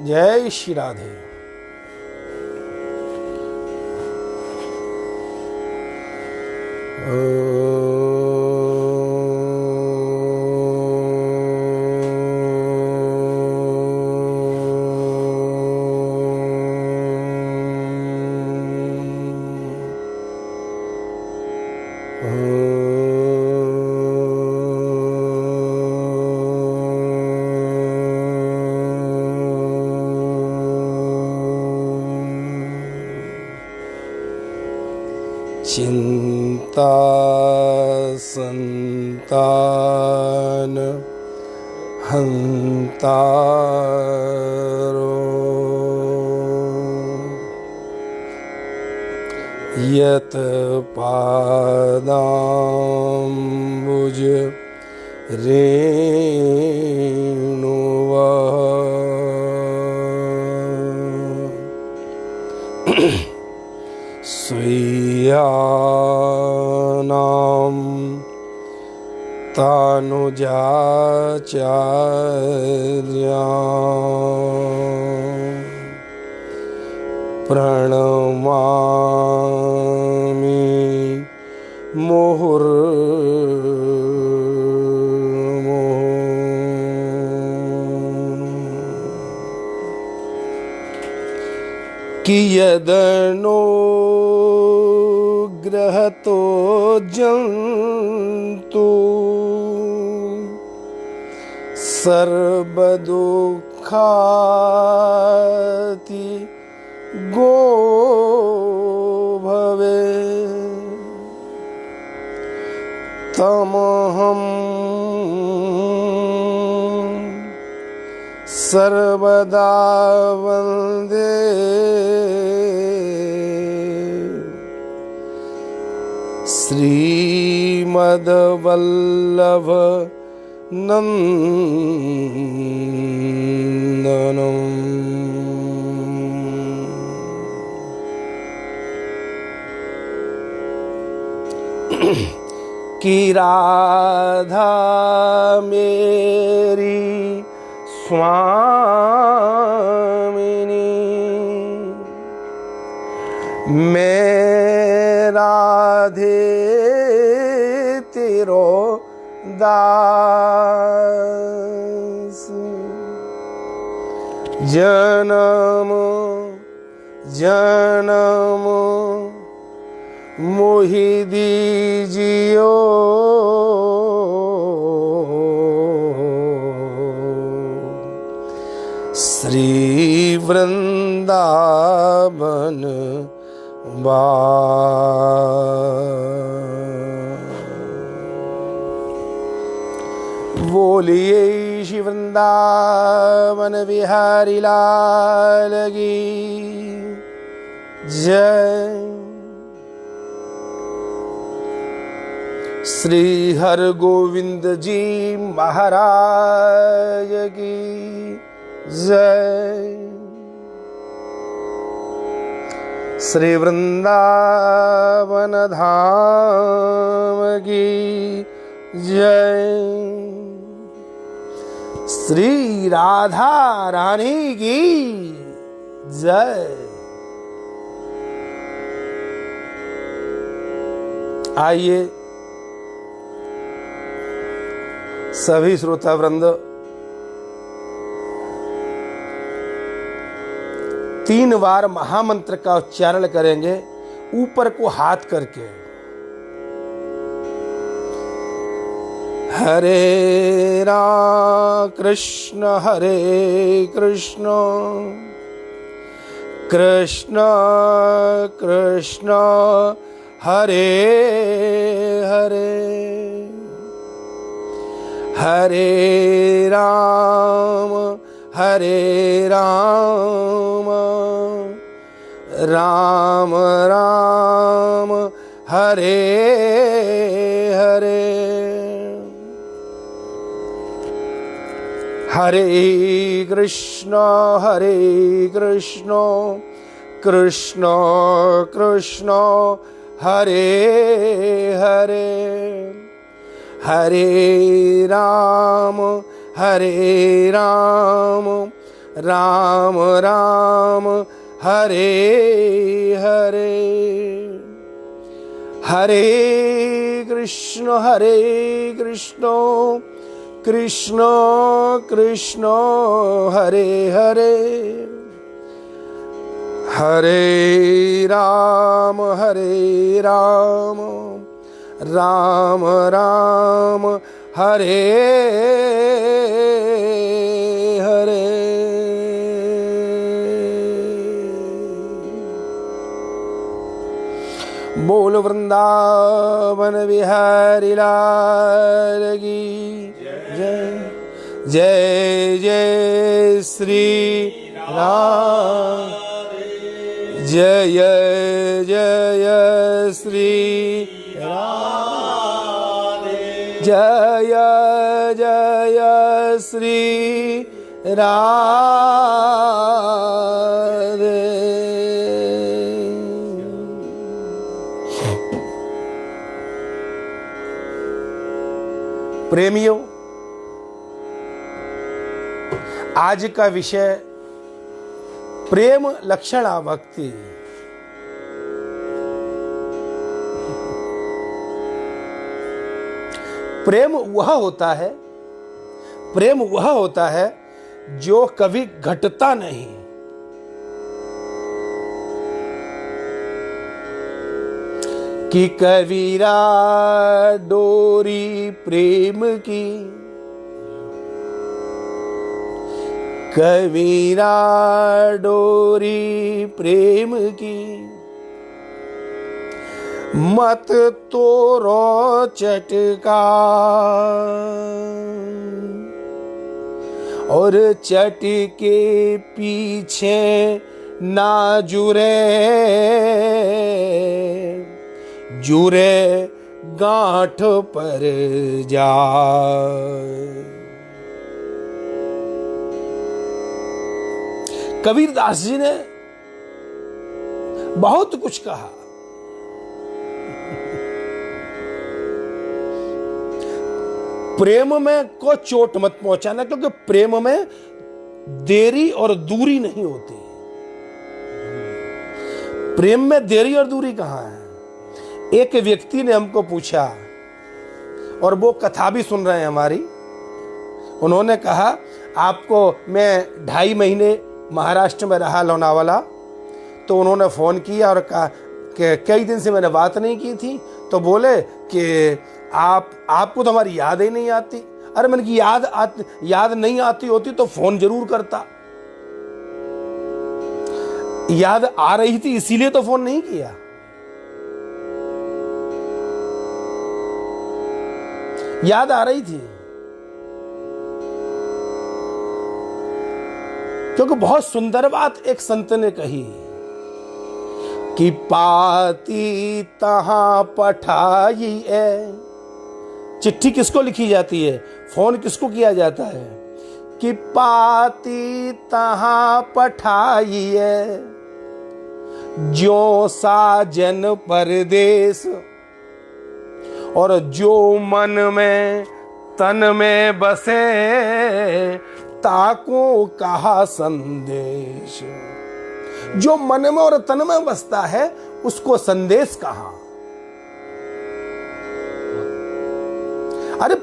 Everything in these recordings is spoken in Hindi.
जय श्री राधे। चिंता संतान हंतारो यत पादाम्बुज रेणुवा स्वीयानां तानुजाचार्या प्रणमामि मुहुर्मुहुः कियदनुग्रहतो जन्तु सर्वदुःखाति गो भवे तमहं सर्वदा वन्दे श्रीमद्वल्लभ नन्दनम्। कि राधा मेरी स्वामिनी मैं राधे तेरो दास जन्म जन्म मोहि दीजियो श्री वृंदावन बोलिए श्री वृंदावन बिहारी लाल की जय। श्री हर गोविंद जी महाराज की जय। श्री वृंदावन धाम की जय। श्री राधा रानी की जय। आइए सभी श्रोता वृंद 3 बार महामंत्र का उच्चारण करेंगे ऊपर को हाथ करके। हरे राम कृष्ण कृष्ण कृष्ण हरे हरे हरे राम राम राम हरे हरे हरे कृष्ण कृष्ण कृष्ण हरे हरे हरे राम राम राम हरे हरे, हरे कृष्ण कृष्ण कृष्ण हरे हरे, हरे राम राम राम हरे हरे। बोल वृंदावन बिहारी लाल की जय, जय जय श्री राम, जय जय श्री राम, जय जय श्री राधे। प्रेमियों, आज का विषय प्रेम लक्षणा भक्ति। प्रेम वह होता है जो कभी घटता नहीं, कि कबीरा डोरी प्रेम की, कबीरा डोरी प्रेम की, मत तोड़ो चटका, और चटके पीछे ना जुरे गांठ पर जा। कबीरदास जी ने बहुत कुछ कहा। प्रेम में को चोट मत पहुंचाना, क्योंकि प्रेम में देरी और दूरी नहीं होती। प्रेम में देरी और दूरी कहां है? एक व्यक्ति ने हमको पूछा, और वो कथा भी सुन रहे हैं हमारी। उन्होंने कहा, आपको मैं 2.5 महीने महाराष्ट्र में रहा, लोनावाला। तो उन्होंने फ़ोन किया और कहा कि कई दिन से मैंने बात नहीं की थी। तो बोले कि आपको तो हमारी याद ही नहीं आती। अरे मैंने की याद नहीं आती होती तो फ़ोन जरूर करता। याद आ रही थी इसीलिए तो फ़ोन नहीं किया। याद आ रही थी क्योंकि बहुत सुंदर बात एक संत ने कही कि पाती तहां पठाई है। चिट्ठी किसको लिखी जाती है? फोन किसको किया जाता है? कि पाती तहां पठाई है, जो साजन परदेस, और जो मन में तन में बसे, ताको कहा संदेश। जो मन में और तन में बसता है उसको संदेश कहा। अरे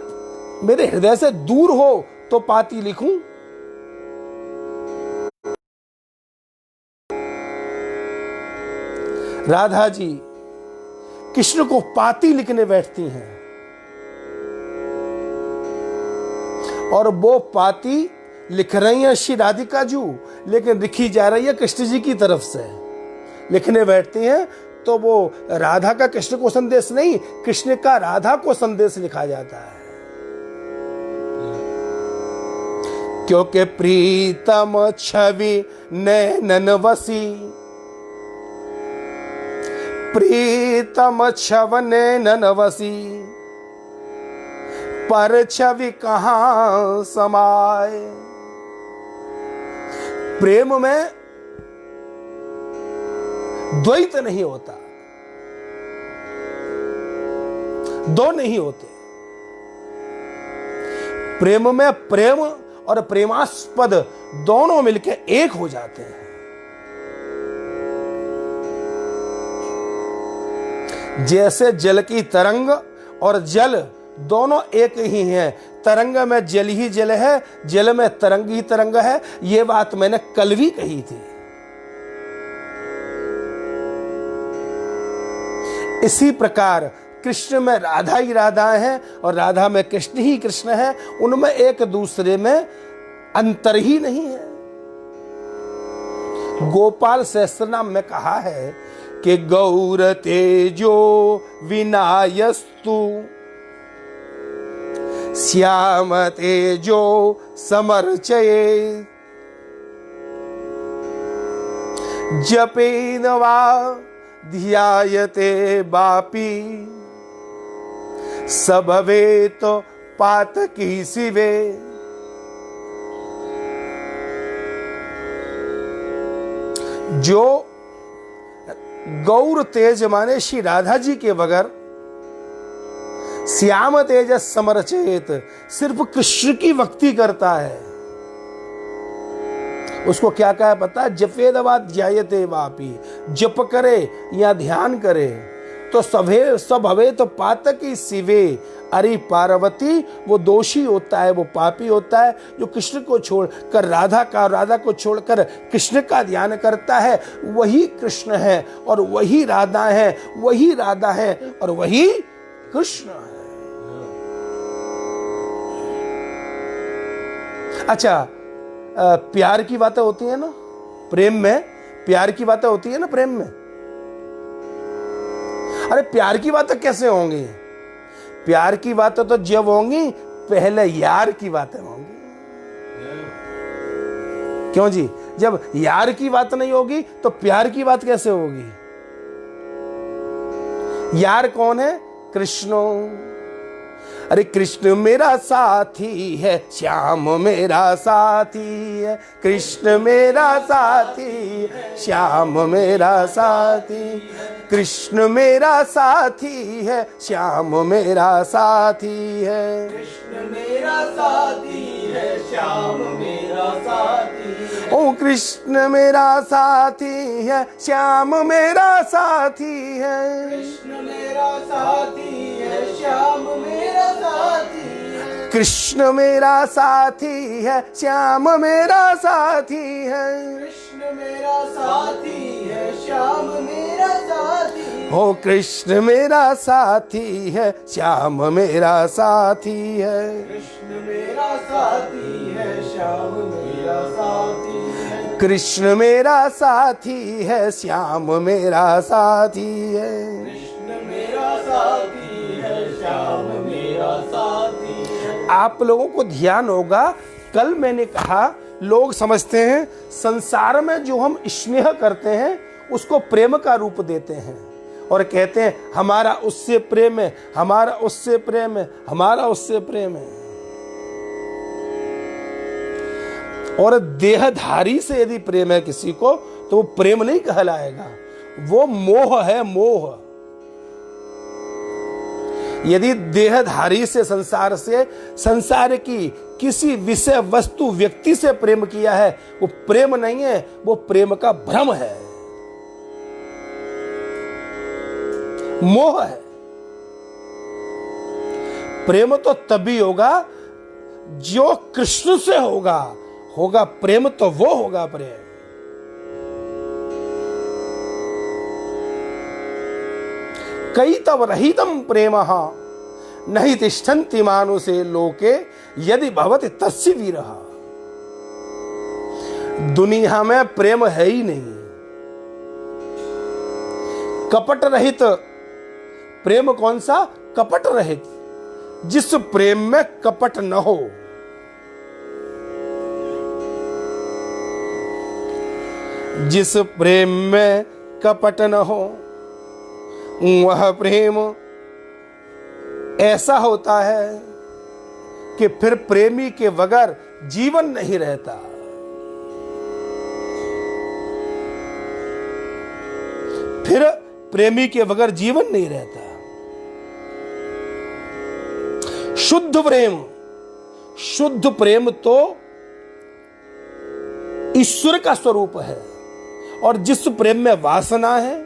मेरे हृदय से दूर हो तो पाती लिखूं? राधा जी कृष्ण को पाती लिखने बैठती हैं, और वो पाती लिख रही हैं श्री राधिका जी, लेकिन लिखी जा रही है कृष्ण जी की तरफ से। लिखने बैठती हैं तो वो राधा का कृष्ण को संदेश नहीं, कृष्ण का राधा को संदेश लिखा जाता है। क्योंकि प्रीतम छवि नैनन वसी, प्रीतम छव नैनन वसी, पर छवि कहां समाए। प्रेम में द्वैत नहीं होता, दो नहीं होते। प्रेम में प्रेम और प्रेमास्पद दोनों मिलकर एक हो जाते हैं। जैसे जल की तरंग और जल दोनों एक ही हैं, तरंग में जल ही जल है, जल में तरंग ही तरंग है। ये बात मैंने कल भी कही थी। इसी प्रकार कृष्ण में राधा ही राधा है और राधा में कृष्ण ही कृष्ण है, उनमें एक दूसरे में अंतर ही नहीं है। गोपाल सहस्त्रनाम में कहा है कि गौर तेजो विनायस्तु श्याम तेजो समर्चये जपेन वा ध्यायते बापी सबवेत पातकी शिवे। जो गौर तेज माने श्री राधा जी के बगैर श्याम तेज समरचेत सिर्फ कृष्ण की भक्ति करता है, उसको क्या कहा पता? जपे दवा ध्यायते वापी, जप करे या ध्यान करे तो सब हवे तो पातकी शिवे। अरे पार्वती वो दोषी होता है, वो पापी होता है जो कृष्ण को छोड़कर राधा को छोड़कर कृष्ण का ध्यान करता है। वही कृष्ण है और वही राधा है, वही राधा है और वही कृष्ण है। अच्छा, प्यार की बातें होती है ना प्रेम में, प्यार की बातें होती है ना प्रेम में। अरे प्यार की बातें कैसे होंगी? प्यार की बातें तो जब होंगी पहले यार की बातें होंगी। क्यों जी? जब यार की बात नहीं होगी तो प्यार की बात कैसे होगी? यार कौन है? कृष्ण। अरे कृष्ण मेरा साथी है, श्याम मेरा साथी है, कृष्ण मेरा साथी, श्याम मेरा साथी, कृष्ण मेरा साथी है, श्याम मेरा साथी है, कृष्ण मेरा साथी है, श्याम मेरा साथी है। ओ कृष्ण मेरा साथी है, श्याम मेरा साथी है, कृष्ण मेरा साथी है, श्याम मेरा साथी है, कृष्ण मेरा साथी है, श्याम मेरा साथी है, कृष्ण मेरा साथी है, श्याम मेरा साथी है। ओ कृष्ण मेरा साथी है, श्याम मेरा साथी है, कृष्ण मेरा साथी है, श्याम मेरा साथी है, कृष्ण मेरा साथी है, श्याम मेरा साथी है। कृष्ण मेरा साथी है, श्याम मेरा साथी है। आप लोगों को ध्यान होगा, कल मैंने कहा लोग समझते हैं संसार में जो हम स्नेह करते हैं उसको प्रेम का रूप देते हैं और कहते हैं हमारा उससे प्रेम है, हमारा उससे प्रेम है, हमारा उससे प्रेम है। और देहधारी से यदि प्रेम है किसी को तो वो प्रेम नहीं कहलाएगा, वो मोह है, मोह। यदि देहधारी से संसार की किसी विषय वस्तु व्यक्ति से प्रेम किया है, वो प्रेम नहीं है, वो प्रेम का भ्रम है, मोह है। प्रेम तो तभी होगा जो कृष्ण से होगा प्रेम, तो वो होगा प्रेम। कई तब रहितम प्रेम नहीं तिष्ठन्ति मानुषे लोके यदि भवति तस्य वीरः। दुनिया में प्रेम है ही नहीं। कपट रहित प्रेम कौन सा? कपट रहित, जिस प्रेम में कपट न हो। जिस प्रेम में कपट न हो वह प्रेम ऐसा होता है कि फिर प्रेमी के बगैर जीवन नहीं रहता। फिर प्रेमी के बगैर जीवन नहीं रहता। शुद्ध प्रेम तो ईश्वर का स्वरूप है, और जिस प्रेम में वासना है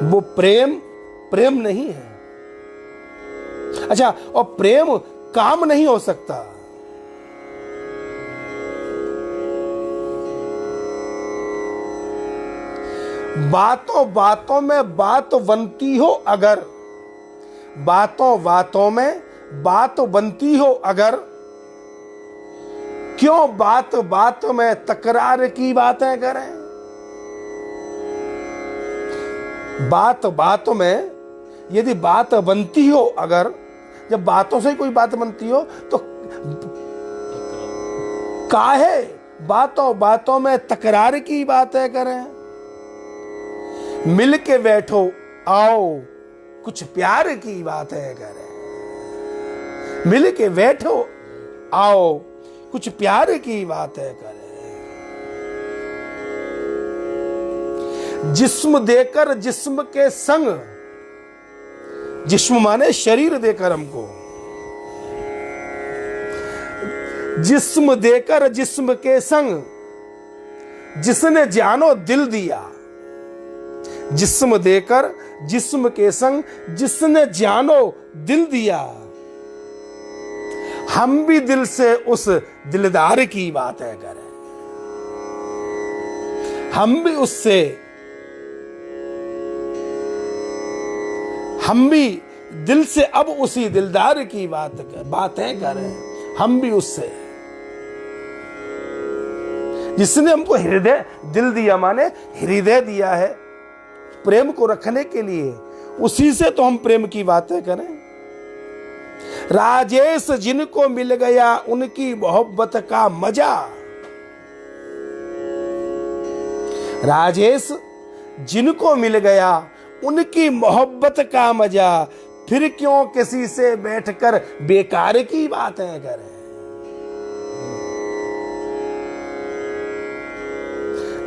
वो प्रेम प्रेम नहीं है। अच्छा, और प्रेम काम नहीं हो सकता। बातों बातों में बात बनती हो अगर, बातों बातों में बात बनती हो अगर, क्यों बात बात में तकरार की बातें करें। बात बात में यदि बात बनती हो अगर, जब बातों से कोई बात बनती हो तो काहे बातों बातों में तकरार की बातें करें। मिल के बैठो आओ कुछ प्यार की बातें करें। मिल के बैठो आओ कुछ प्यार की बातें करें। जिस्म देकर जिस्म के संग, जिस्म माने शरीर देकर हमको, जिस्म देकर जिस्म के संग जिसने जानो दिल दिया। जिस्म देकर जिस्म के संग जिसने जानो दिल दिया। हम भी दिल से उस दिलदार की बातें करें। हम भी उससे, हम भी दिल से अब उसी दिलदार की बातें करें। हम भी उससे, जिसने हमको हृदय दिल दिया, माने हृदय दिया है प्रेम को रखने के लिए, उसी से तो हम प्रेम की बातें करें। राजेश जिनको मिल गया उनकी मोहब्बत का मजा। राजेश जिनको मिल गया उनकी मोहब्बत का मजा, फिर क्यों किसी से बैठकर बेकार की बातें करें।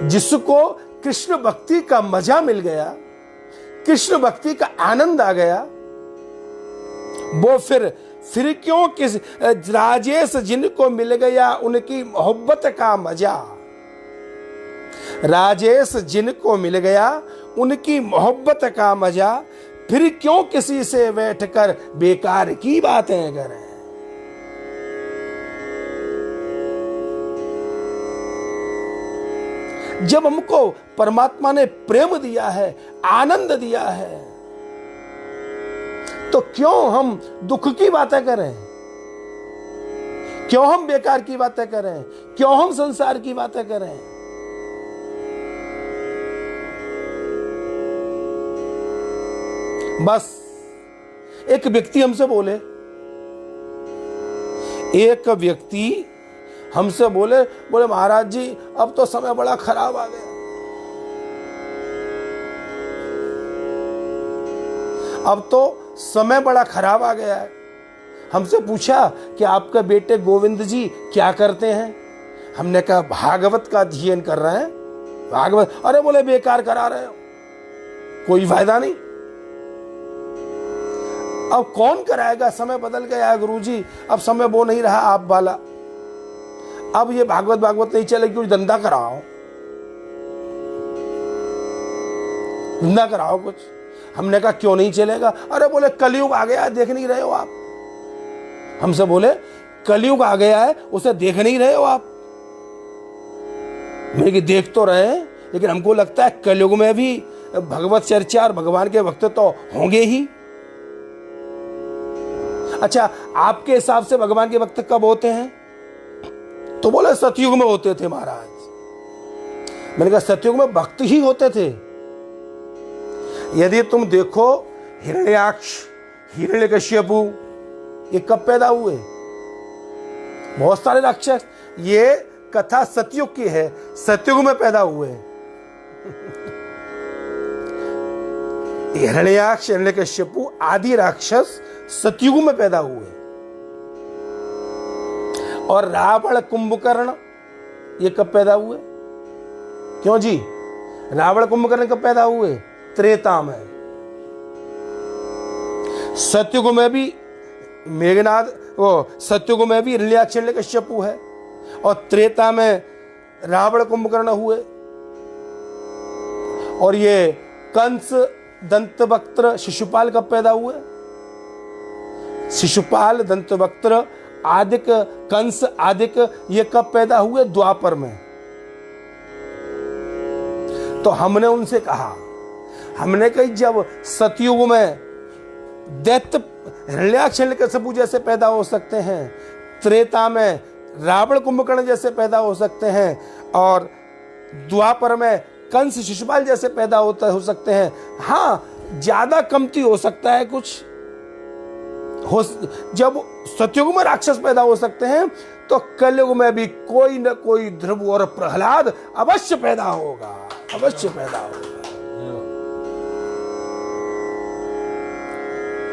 जिसको कृष्ण भक्ति का मजा मिल गया, कृष्ण भक्ति का आनंद आ गया, वो फिर क्यों किस राजेश जिनको मिल गया उनकी मोहब्बत का मजा। राजेश जिनको मिल गया उनकी मोहब्बत का मजा, फिर क्यों किसी से बैठकर बेकार की बातें करें। जब हमको परमात्मा ने प्रेम दिया है, आनंद दिया है, तो क्यों हम दुख की बातें करें, क्यों हम बेकार की बातें करें, क्यों हम संसार की बातें करें। बस एक व्यक्ति हमसे बोले, एक व्यक्ति हमसे बोले महाराज जी अब तो समय बड़ा खराब आ गया, अब तो समय बड़ा खराब आ गया है। हमसे पूछा कि आपके बेटे गोविंद जी क्या करते हैं। हमने कहा भागवत का अध्ययन कर रहे हैं। भागवत, अरे बोले बेकार करा रहे हो, कोई फायदा नहीं। अब कौन कराएगा, समय बदल गया है गुरुजी, अब समय वो नहीं रहा आप वाला, अब ये भागवत नहीं चलेगी, कुछ धंधा कराओ, धंधा कराओ कुछ। हमने कहा क्यों नहीं चलेगा। अरे बोले कलयुग आ गया है, देख नहीं रहे हो आप। हमसे बोले कलयुग आ गया है, उसे देख नहीं रहे हो आप। मैंने कि देख तो रहे हैं, लेकिन हमको लगता है कलयुग में भी भगवत चर्चा और भगवान के भक्त तो होंगे ही। अच्छा, आपके हिसाब से भगवान के भक्त कब होते हैं? तो बोले सतयुग में होते थे महाराज। मैंने कहा सतयुग में भक्त ही होते थे। यदि तुम देखो हिरण्याक्ष, हिरण्यकश्यपु, ये कब पैदा हुए? बहुत सारे राक्षस, ये कथा सतयुग की है, सतयुग में पैदा हुए। हिरण्याक्ष, हिरण्यकश्यपु आदि राक्षस सतयुग में पैदा हुए। और रावण, कुंभकर्ण, ये कब पैदा हुए? क्यों जी, रावण कुंभकर्ण कब पैदा हुए? त्रेता में। सतयुग में भी मेघनाद, वो सतयुग में भी हिरण्याक्ष, हिरण्यकश्यपु है, और त्रेता में रावण कुंभकर्ण हुए, और ये कंस दंतवक्त्र शिशुपाल कब पैदा हुए? शिशुपाल दंतवक्त्र आदिक कंस आदिक ये कब पैदा हुए? द्वापर में। तो हमने उनसे कहा, हमने कही जब सतयुग में दैत्य हिरण्याक्ष जैसे पैदा हो सकते हैं, त्रेता में रावण कुंभकर्ण जैसे पैदा हो सकते हैं, और द्वापर में कंस शिशुपाल जैसे पैदा हो सकते हैं, हाँ ज्यादा कमती हो सकता है कुछ हो। जब सतयुग में राक्षस पैदा हो सकते हैं, तो कलयुग में भी कोई न कोई ध्रुव और प्रहलाद अवश्य पैदा होगा, अवश्य पैदा होगा।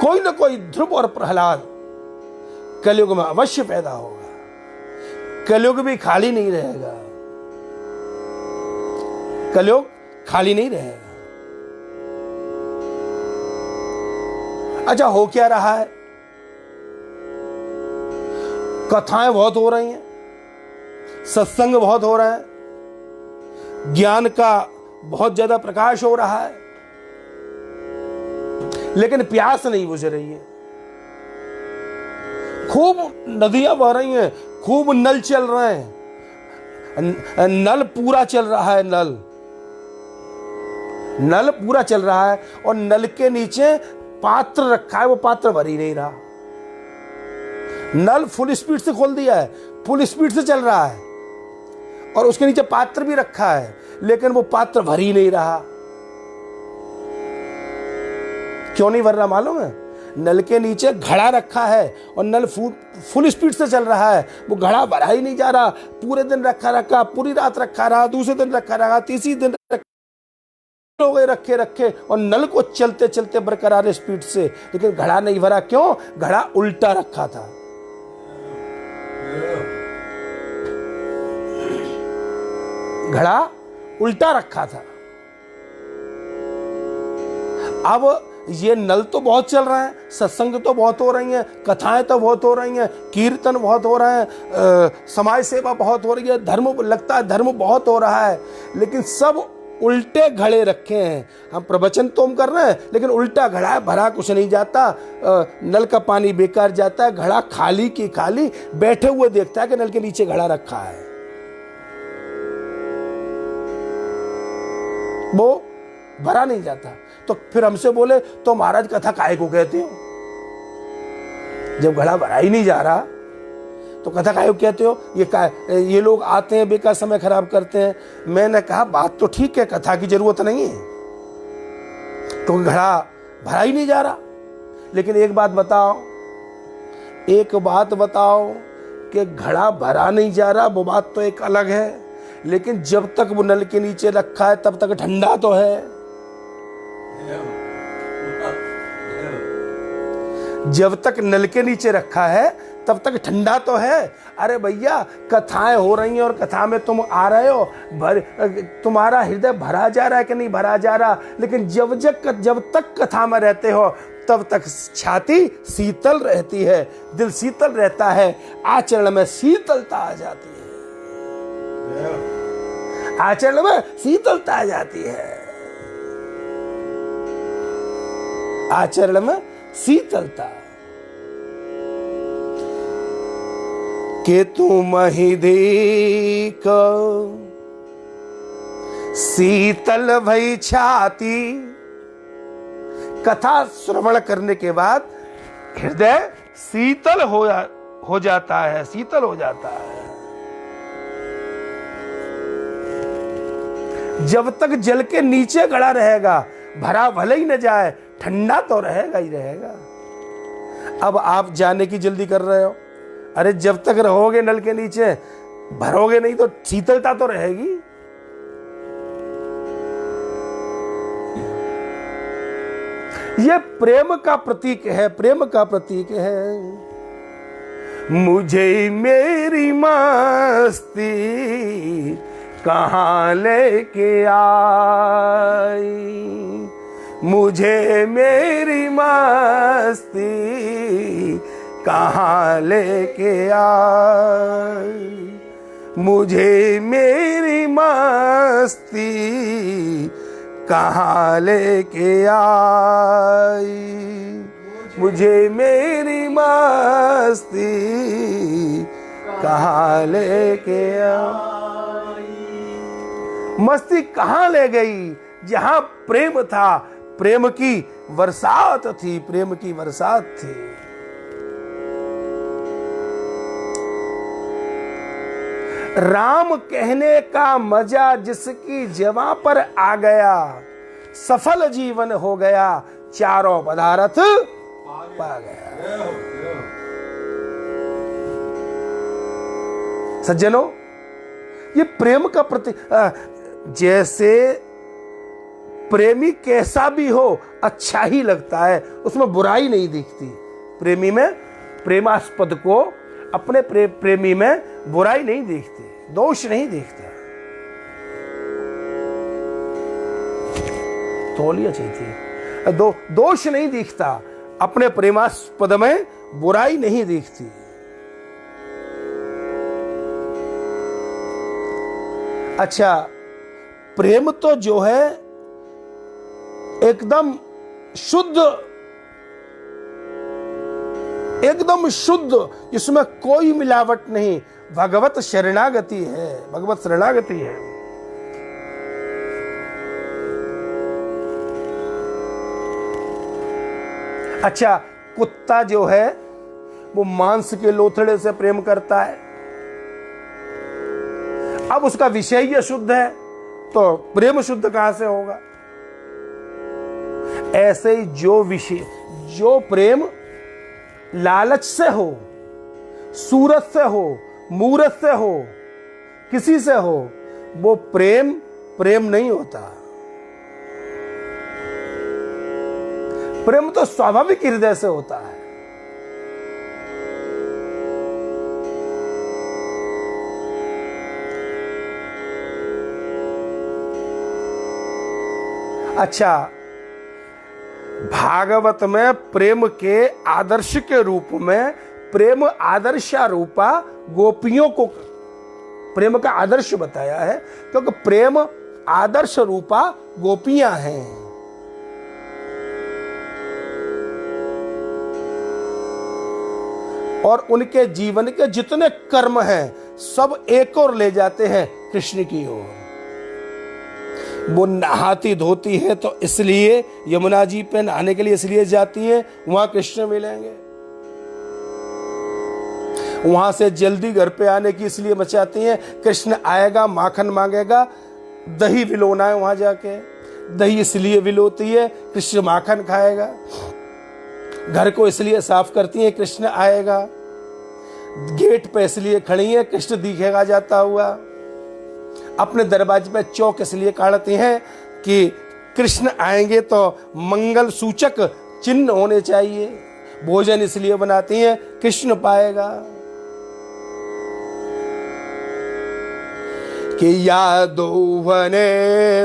कोई न कोई ध्रुव और प्रहलाद कलयुग में अवश्य पैदा होगा। कलयुग भी खाली नहीं रहेगा, कलयुग खाली नहीं रहेगा। अच्छा, हो क्या रहा है? कथाएं बहुत हो रही हैं, सत्संग बहुत हो रहा है, ज्ञान का बहुत ज्यादा प्रकाश हो रहा है, लेकिन प्यास नहीं बुझ रही है। खूब नदियां बह रही हैं, खूब नल चल रहे हैं, नल पूरा चल रहा है, नल पूरा चल रहा है, और नल के नीचे पात्र रखा है, वो पात्र भर ही नहीं रहा। नल फुल स्पीड से खोल दिया है, फुल स्पीड से चल रहा है, और उसके नीचे पात्र भी रखा है, लेकिन वो पात्र भर ही नहीं रहा। क्यों नहीं भर रहा मालूम है? नल के नीचे घड़ा रखा है और नल फुल स्पीड से चल रहा है, वो घड़ा भरा ही नहीं जा रहा। पूरे दिन रखा, पूरी रात रखा रहा, दूसरे दिन रखा, तीसरी दिन हो गए रखे, और नल को चलते चलते बरकरार स्पीड से, लेकिन घड़ा नहीं भरा। क्यों? घड़ा उल्टा रखा था। घड़ा उल्टा रखा था। अब ये नल तो बहुत चल रहे हैं, सत्संग तो बहुत हो रही हैं, कथाएं तो बहुत हो रही हैं, कीर्तन बहुत हो रहे हैं, समाज सेवा बहुत हो रही है, धर्म लगता है धर्म बहुत हो रहा है, लेकिन सब उल्टे घड़े रखे हैं। हम प्रवचन तो हम कर रहे हैं, लेकिन उल्टा घड़ा है, भरा कुछ नहीं जाता, नल का पानी बेकार जाता है, घड़ा खाली की खाली, बैठे हुए देखता है कि नल के नीचे घड़ा रखा है, वो भरा नहीं जाता। तो फिर हमसे बोले, तो महाराज कथा काहे को कहते हो? जब घड़ा भरा ही नहीं जा रहा तो कथा काहे को कहते हो? ये लोग आते हैं, बेकार समय खराब करते हैं। मैंने कहा बात तो ठीक है, कथा की जरूरत नहीं है, तो घड़ा भरा ही नहीं जा रहा। लेकिन एक बात बताओ कि घड़ा भरा नहीं जा रहा, वो बात तो एक अलग है, लेकिन जब तक वो नल के नीचे रखा है तब तक ठंडा तो है। जब तक नल के नीचे रखा है तब तक ठंडा तो है। अरे भैया, कथाएं हो रही हैं और कथा में तुम आ रहे हो, तुम्हारा हृदय भरा जा रहा है कि नहीं भरा जा रहा, लेकिन जब तक कथा में रहते हो तब तक छाती शीतल रहती है, दिल शीतल रहता है, आचरण में शीतलता आ जाती है, आचरण में शीतलता आ जाती है, आचरण में शीतलता। के तुम ही देख शीतल भई छाती। कथा श्रवण करने के बाद हृदय शीतल हो जाता है, शीतल हो जाता है। जब तक जल के नीचे गड़ा रहेगा, भरा भले ही न जाए, ठंडा तो रहेगा ही रहेगा। अब आप जाने की जल्दी कर रहे हो, अरे जब तक रहोगे नल के नीचे, भरोगे नहीं तो शीतलता तो रहेगी। ये प्रेम का प्रतीक है, प्रेम का प्रतीक है। मुझे मेरी मस्ती कहाँ लेके आई, मुझे मेरी मस्ती कहाँ लेके आई। मुझे मेरी मस्ती कहाँ लेके आई, मुझे मेरी मस्ती कहाँ लेके आई। मस्ती कहाँ ले गई? जहां प्रेम था, प्रेम की बरसात थी, प्रेम की बरसात थी। राम कहने का मजा जिसकी जवां पर आ गया, सफल जीवन हो गया, चारों पदार्थ पा गया। सज्जनों, ये प्रेम का जैसे प्रेमी कैसा भी हो अच्छा ही लगता है, उसमें बुराई नहीं दिखती। प्रेमी में, प्रेमास्पद को अपने प्रेमी में बुराई नहीं दिखती, दोष नहीं दिखता। तौलिया चाहिए, दोष नहीं दिखता, अपने प्रेमास्पद में बुराई नहीं दिखती। अच्छा, प्रेम तो जो है एकदम शुद्ध, एकदम शुद्ध, इसमें कोई मिलावट नहीं, भगवत शरणागति है, भगवत शरणागति है। अच्छा, कुत्ता जो है वो मांस के लोथड़े से प्रेम करता है, अब उसका विषय ही अशुद्ध है तो प्रेम शुद्ध कहां से होगा? ऐसे ही जो विषय, जो प्रेम लालच से हो, सूरत से हो, मूरत से हो, किसी से हो, वो प्रेम प्रेम नहीं होता। प्रेम तो स्वाभाविक हृदय से होता है। अच्छा, भागवत में प्रेम के आदर्श के रूप में, प्रेम आदर्शा रूपा गोपियों को प्रेम का आदर्श बताया है, क्योंकि प्रेम आदर्श रूपा गोपियां हैं। और उनके जीवन के जितने कर्म हैं सब एक और ले जाते हैं कृष्ण की ओर। वो नहाती धोती है तो इसलिए यमुना जी पे नहाने के लिए इसलिए जाती है, वहां कृष्ण मिलेंगे। वहां से जल्दी घर पे आने की इसलिए मचाती हैं, कृष्ण आएगा, माखन मांगेगा, दही विलोना है वहां जाके, दही इसलिए विलोती है, कृष्ण माखन खाएगा। घर को इसलिए साफ करती हैं, कृष्ण आएगा। गेट पे इसलिए खड़ी है, कृष्ण दिखेगा जाता हुआ। अपने दरवाजे पे चौक इसलिए काटती हैं कि कृष्ण आएंगे तो मंगल सूचक चिन्ह होने चाहिए। भोजन इसलिए बनाती हैं, कृष्ण पाएगा। कि यादोवने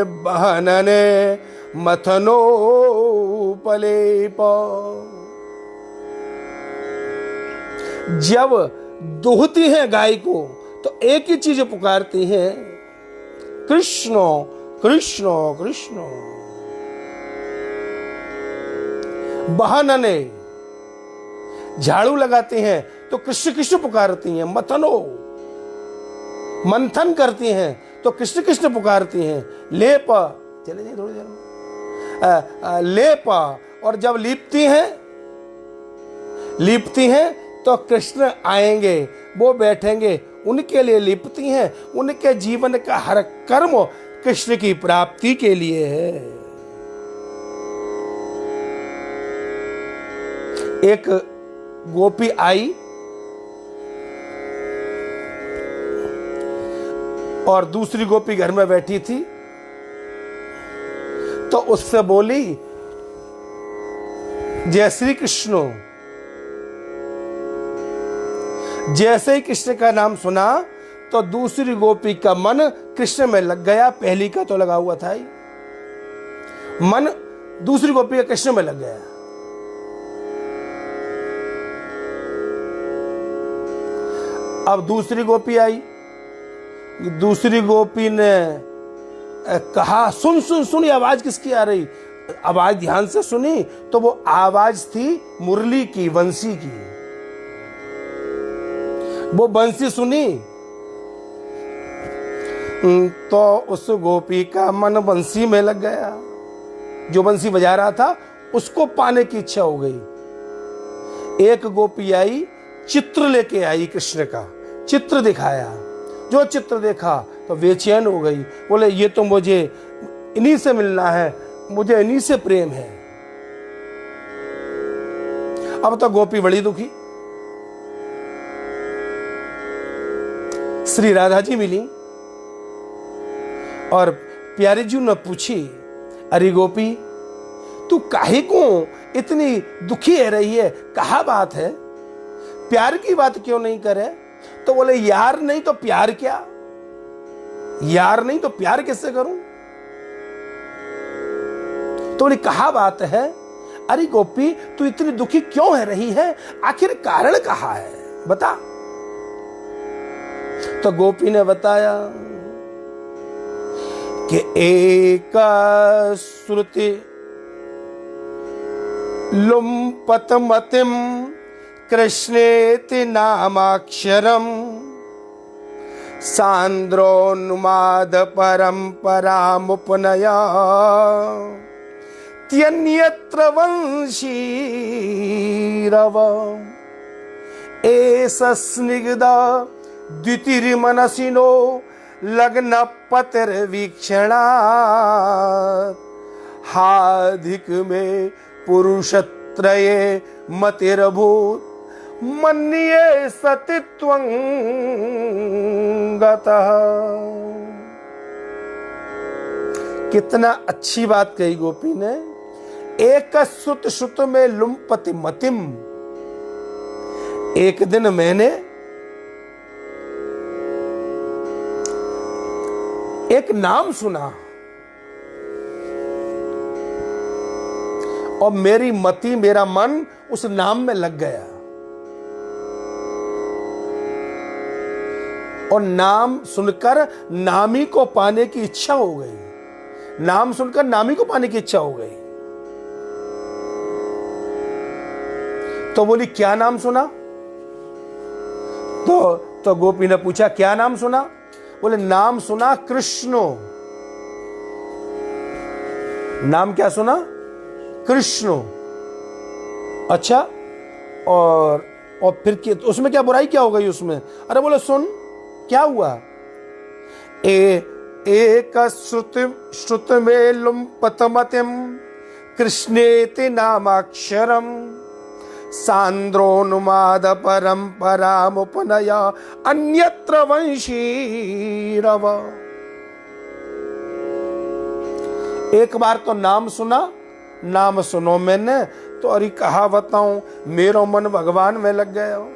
बहनने मथनो पलेप, जब दुहती हैं गाय को तो एक ही चीज पुकारती हैं, कृष्ण कृष्ण कृष्ण। बहनने झाड़ू लगाती हैं तो कृष्ण कृष्ण पुकारती हैं। मथनो मंथन करती हैं तो कृष्ण कृष्ण पुकारती हैं। लेप, चले जाइए थोड़ी देर में, लेप, और जब लीपती हैं तो कृष्ण आएंगे, वो बैठेंगे, उनके लिए लिपती हैं। उनके जीवन का हर कर्म कृष्ण की प्राप्ति के लिए है। एक गोपी आई और दूसरी गोपी घर में बैठी थी, तो उससे बोली, जय श्री कृष्ण। जैसे ही कृष्ण का नाम सुना तो दूसरी गोपी का मन कृष्ण में लग गया। पहली का तो लगा हुआ था ही, मन दूसरी गोपी का कृष्ण में लग गया। अब दूसरी गोपी आई, दूसरी गोपी ने कहा, सुन सुन सुन, ये आवाज किसकी आ रही? आवाज ध्यान से सुनी तो वो आवाज थी मुरली की, बंसी की। वो बंसी सुनी तो उस गोपी का मन बंसी में लग गया। जो बंसी बजा रहा था उसको पाने की इच्छा हो गई। एक गोपी आई, चित्र लेके आई, कृष्ण का चित्र दिखाया। जो चित्र देखा तो बेचैन हो गई, बोले ये तो मुझे इन्हीं से मिलना है, मुझे इन्हीं से प्रेम है। अब तो गोपी बड़ी दुखी। श्री राधा जी मिली और प्यारी जी ने पूछी, अरे गोपी तू काहे को इतनी दुखी है रही है, कहा बात है, प्यार की बात क्यों नहीं करे? तो बोले यार नहीं तो प्यार क्या, यार नहीं तो प्यार कैसे करूं? तो बोले कहा बात है? अरे गोपी तू इतनी दुखी क्यों है रही है, आखिर कारण कहा है, बता। तो गोपी ने बताया कि एक श्रुति लुम्पत मतिम कृष्णेति नामाक्षरम सांद्रोन्माद परंपरामुपनया त्यन्यत्र वंशीरव एष स्निग्धा द्वितिर्मनसिनो लग्न पतिर्वीक्षणात् हाधिक में पुरुषत्रये मतिर्भूत मन्ये सतित्वं गतः। कितना अच्छी बात कही गोपी ने। एक श्रुत श्रुत में लुम्पति मतिम, एक दिन मैंने एक नाम सुना और मेरी मति, मेरा मन उस नाम में लग गया और नाम सुनकर नामी को पाने की इच्छा हो गई। नाम सुनकर नामी को पाने की इच्छा हो गई। तो बोली क्या नाम सुना? तो गोपी ने पूछा क्या नाम सुना? बोले नाम सुना कृष्णो। नाम क्या सुना? कृष्णो। अच्छा, और फिर उसमें क्या बुराई क्या हो गई उसमें? अरे बोले सुन क्या हुआ। एक श्रुत में लुम्पतमतिम कृष्णेति नामाक्षरम सांद्रोन्माद परंपरामुपनया अन्यत्र वंशीरव। एक बार तो नाम सुना, नाम सुनो मैंने तो अरे कहा बताऊं, मेरो मन भगवान में लग गया हो,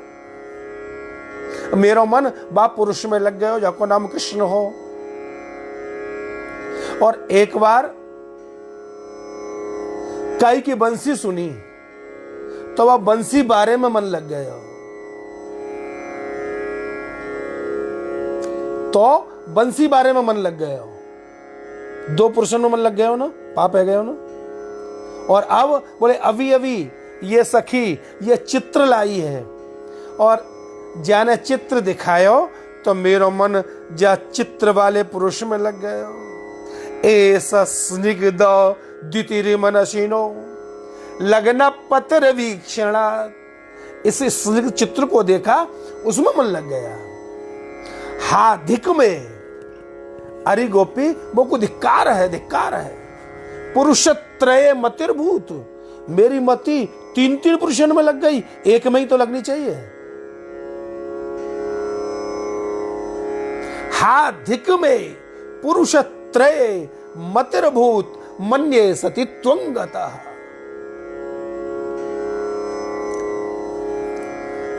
मेरो मन बाप पुरुष में लग गया हो जाको नाम कृष्ण हो। और एक बार काई की बंसी सुनी तो वह बंसी बारे में मन लग गया हो। तो बंसी बारे में मन लग गया हो, दो पुरुषों में मन लग गया हो ना, पाप है गए हो ना। और अब बोले अभी अभी ये सखी ये चित्र लाई है और जाने चित्र दिखायो तो मेरो मन जा चित्र वाले पुरुष में लग गया। ऐसा स्निग्ध द्वितीय मनसीनो लगना पत्र वीक्षणा। इस स्निग्ध चित्र को देखा उसमें मन लग गया। हाधिक में, अरे गोपी वो को धिक्कार है, धिक्कार है। पुरुषत्रय मतिर्भूत, मेरी मति तीन तीन पुरुषों में लग गई, एक में ही तो लगनी चाहिए। हाधिक में पुरुषत्रय मतिर्भूत मन्ये सतित्वं गतः।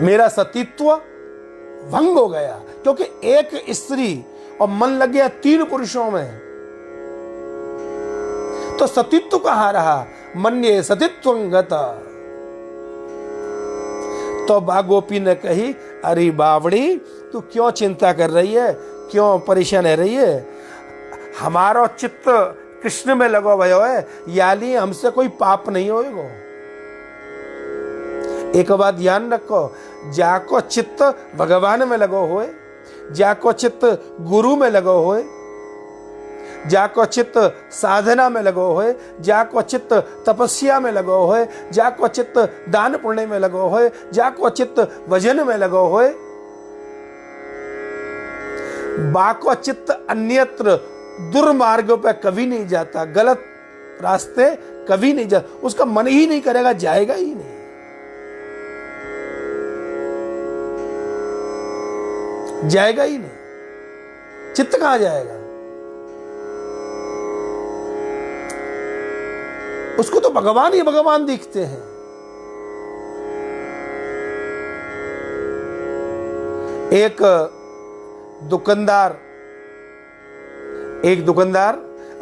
मेरा सतीत्व भंग हो गया क्योंकि एक स्त्री और मन लग गया तीन पुरुषों में, तो सतीत्व कहां रहा? मन्ये सतीत्वं गतः। तो बा गोपी ने कही, अरे बावड़ी तू क्यों चिंता कर रही है, क्यों परेशान है रही है? हमारो चित्त कृष्ण में लगो भयो है, यानी हमसे कोई पाप नहीं होएगो। एक बात ध्यान रखो, जाको चित्त भगवान में लगो होए, जाको चित्त गुरु में लगो होए, जाको चित्त साधना में लगो होए, जाको चित्त तपस्या में लगो होए, जाको चित्त दान पुण्य में लगो होए, जाको चित्त भजन में लगो होए, बाको चित्त अन्यत्र दुर्मार्गों पे कभी नहीं जाता, गलत रास्ते कभी नहीं जाता, उसका मन ही नहीं करेगा, जाएगा ही नहीं। जाएगा ही नहीं, चित्त कहां जाएगा? उसको तो भगवान ही भगवान दिखते हैं। एक दुकानदार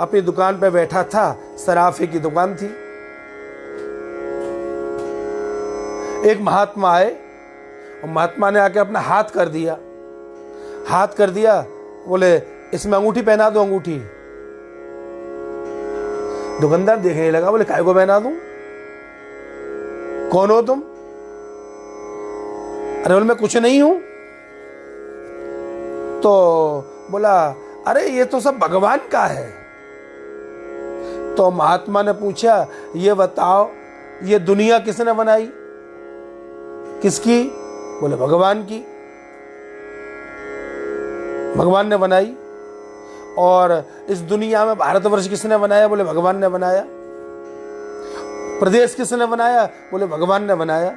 अपनी दुकान पे बैठा था, सराफे की दुकान थी। एक महात्मा आए और महात्मा ने आके अपना हाथ कर दिया, बोले इसमें अंगूठी पहना दो अंगूठी। दुकानदार देखने लगा, बोले काय को पहना दूं? कौन हो तुम? अरे बोले मैं कुछ नहीं हूं। तो बोला अरे ये तो सब भगवान का है। तो महात्मा ने पूछा ये बताओ ये दुनिया किसने बनाई? किसकी? बोले भगवान की, भगवान ने बनाई। और इस दुनिया में भारतवर्ष किसने बनाया? बोले भगवान ने बनाया। प्रदेश किसने बनाया? बोले भगवान ने बनाया।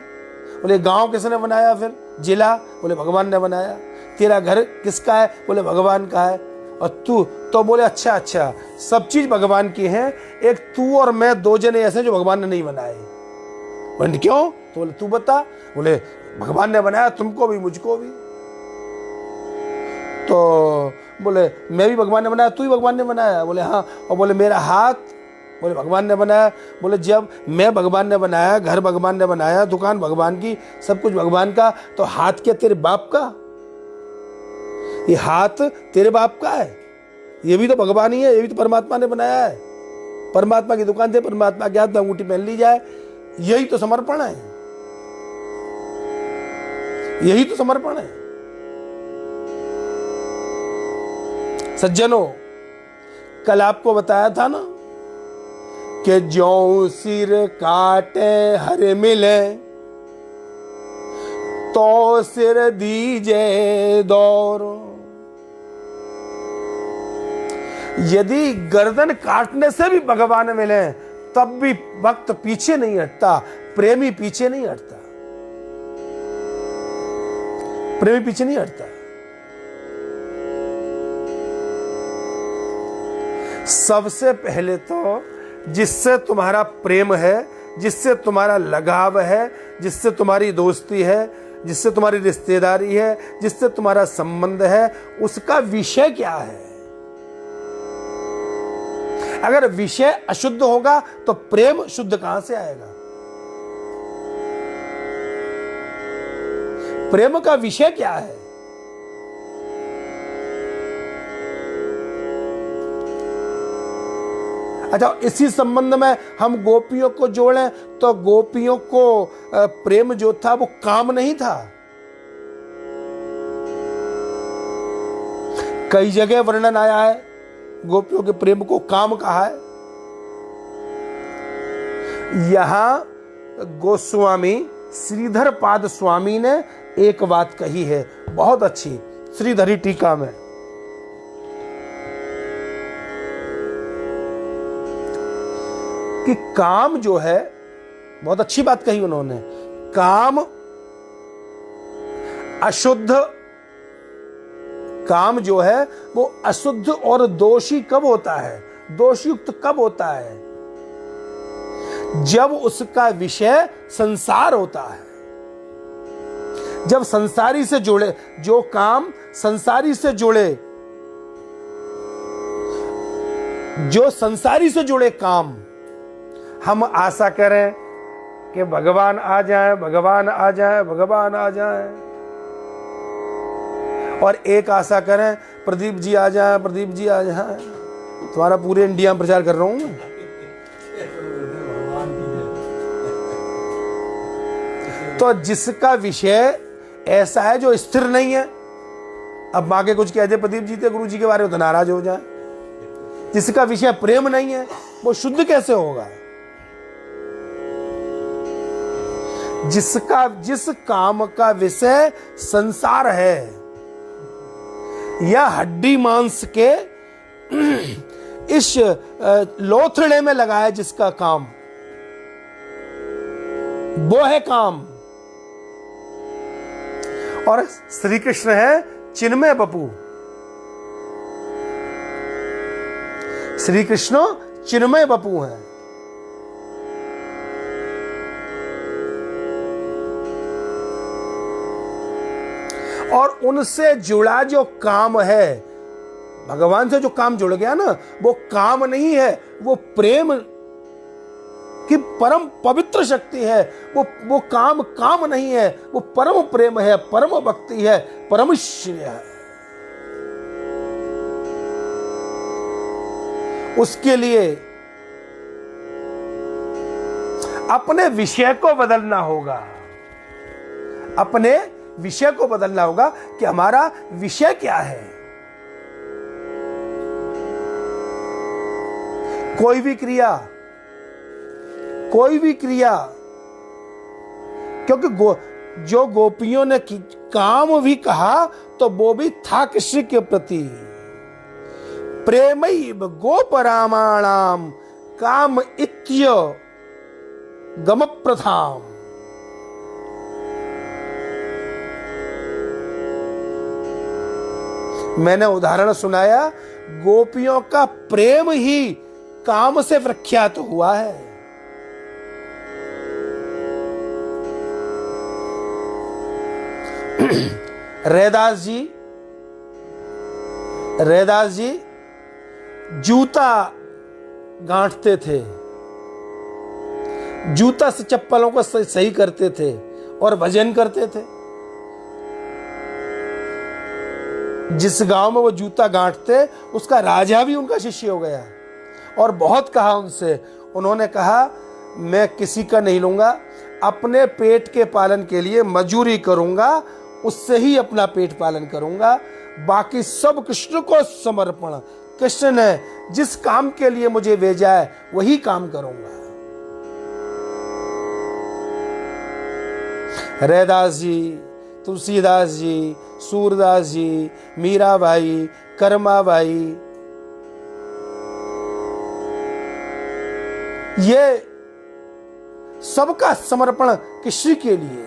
बोले गांव किसने बनाया? फिर जिला? बोले भगवान ने बनाया। तेरा घर किसका है? बोले भगवान का है। और तू? तो बोले अच्छा सब चीज भगवान की है, एक तू और मैं दो जने ऐसे जो भगवान ने नहीं बनाए। बोले क्यों? तो बोले तू बता। बोले भगवान ने बनाया, तुमको भी मुझको भी। तो बोले मैं भी भगवान ने बनाया, तू ही भगवान ने बनाया? बोले हाँ। और बोले मेरा हाथ? बोले भगवान ने बनाया। बोले जब मैं भगवान ने बनाया, घर भगवान ने बनाया, दुकान भगवान की, सब कुछ भगवान का, तो हाथ क्या तेरे बाप का? ये हाथ तेरे बाप का है? ये भी तो भगवान ही है, ये भी तो परमात्मा ने बनाया है। परमात्मा की दुकान से परमात्मा के हाथ में अंगूठी पहन ली जाए, यही तो समर्पण है, यही तो समर्पण है। सज्जनों, कल आपको बताया था ना कि ज्यों सिर काटे हर मिले, तो सिर दीजे दौर। यदि गर्दन काटने से भी भगवान मिले तब भी भक्त पीछे नहीं हटता, प्रेमी पीछे नहीं हटता, प्रेमी पीछे नहीं हटता। सबसे पहले तो जिससे तुम्हारा प्रेम है, जिससे तुम्हारा लगाव है, जिससे तुम्हारी दोस्ती है, जिससे तुम्हारी रिश्तेदारी है, जिससे तुम्हारा संबंध है, उसका विषय क्या है? अगर विषय अशुद्ध होगा तो प्रेम शुद्ध कहां से आएगा? प्रेम का विषय क्या है? अच्छा, इसी संबंध में हम गोपियों को जोड़ें तो गोपियों को प्रेम जो था वो काम नहीं था। कई जगह वर्णन आया है, गोपियों के प्रेम को काम कहा है। यहां गोस्वामी श्रीधर पाद स्वामी ने एक बात कही है बहुत अच्छी, श्रीधरी टीका में। कि काम जो है, बहुत अच्छी बात कही उन्होंने, काम अशुद्ध, काम जो है वो अशुद्ध और दोषी कब होता है, दोषयुक्त कब होता है? जब उसका विषय संसार होता है, जब संसारी से जुड़े, जो काम संसारी से जुड़े, जो संसारी से जुड़े काम हम आशा करें कि भगवान आ जाए, भगवान आ जाए, भगवान आ जाए, और एक आशा करें प्रदीप जी आ जाए, प्रदीप जी आ जाए। तुम्हारा पूरे इंडिया में प्रचार कर रहा हूं मैं। तो जिसका विषय ऐसा है जो स्थिर नहीं है, अब माँ के कुछ कह दे प्रदीप जी गुरु जी के बारे में तो नाराज हो जाए। जिसका विषय प्रेम नहीं है वो शुद्ध कैसे होगा? जिस काम का विषय संसार है या हड्डी मांस के इस लोथड़े में लगा है, जिसका काम वो है काम। और श्री कृष्ण है चिन्मय बपू। श्री कृष्ण चिन्मय बपू हैं। और उनसे जुड़ा जो काम है, भगवान से जो काम जुड़ गया ना, वो काम नहीं है, वो प्रेम की परम पवित्र शक्ति है। वो काम नहीं है, वो परम प्रेम है, परम भक्ति है, परम श्रेय है। उसके लिए अपने विषय को बदलना होगा। अपने विषय को बदलना होगा कि हमारा विषय क्या है। कोई भी क्रिया, क्योंकि जो गोपियों ने काम भी कहा तो वो भी था कृष्ण के प्रति। प्रेमैव गोपरामाणाम काम इत्य गम प्रथाम। मैंने उदाहरण सुनाया, गोपियों का प्रेम ही काम से प्रख्यात हुआ है। रैदास जी जूता गांठते थे, जूता से चप्पलों को सही करते थे और भजन करते थे। जिस गांव में वो जूता गांठते, उसका राजा भी उनका शिष्य हो गया। और बहुत कहा उनसे, उन्होंने कहा मैं किसी का नहीं लूंगा, अपने पेट के पालन के लिए मजूरी करूंगा, उससे ही अपना पेट पालन करूंगा, बाकी सब कृष्ण को समर्पण। कृष्ण ने जिस काम के लिए मुझे भेजा है वही काम करूंगा। रैदास जी, तुलसीदास जी, सूरदास जी, मीराबाई, कर्माबाई, ये सबका समर्पण कृष्ण के लिए।